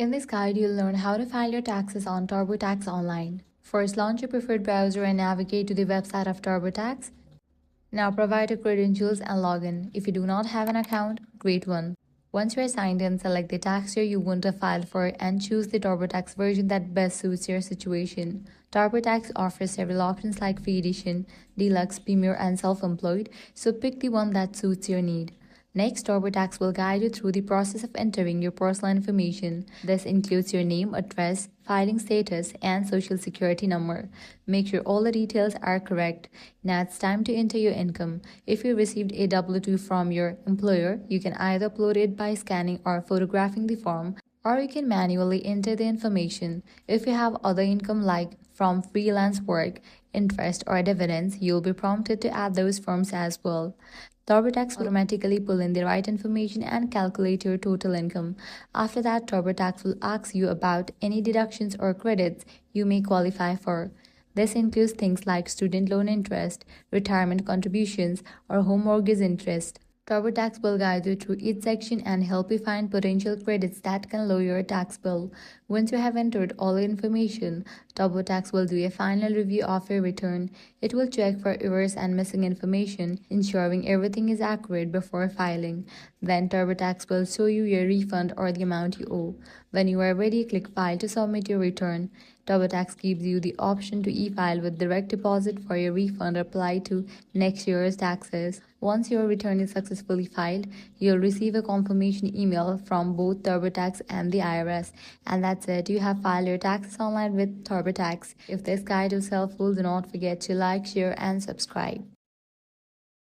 In this guide, you'll learn how to file your taxes on TurboTax Online. First, launch your preferred browser and navigate to the website of TurboTax. Now provide your credentials and login. If you do not have an account, create one. Once you are signed in, select the tax year you want to file for and choose the TurboTax version that best suits your situation. TurboTax offers several options like Free Edition, Deluxe, Premier, and Self-Employed, so pick the one that suits your need. Next, TurboTax will guide you through the process of entering your personal information. This includes your name, address, filing status, and social security number. Make sure all the details are correct. Now it's time to enter your income. If you received a W-2 from your employer, you can either upload it by scanning or photographing the form, or you can manually enter the information. If you have other income like from freelance work, interest, or dividends, you'll be prompted to add those forms as well. TurboTax will automatically pull in the right information and calculate your total income. After that, TurboTax will ask you about any deductions or credits you may qualify for. This includes things like student loan interest, retirement contributions, or home mortgage interest. TurboTax will guide you through each section and help you find potential credits that can lower your tax bill. Once you have entered all the information, TurboTax will do a final review of your return. It will check for errors and missing information, ensuring everything is accurate before filing. Then TurboTax will show you your refund or the amount you owe. When you are ready, click File to submit your return. TurboTax gives you the option to e-file with direct deposit for your refund applied to next year's taxes. Once your return is successfully filed, you'll receive a confirmation email from both TurboTax and the IRS. And that's it. You have filed your taxes online with TurboTax. If this guide was helpful, do not forget to like, share, and subscribe.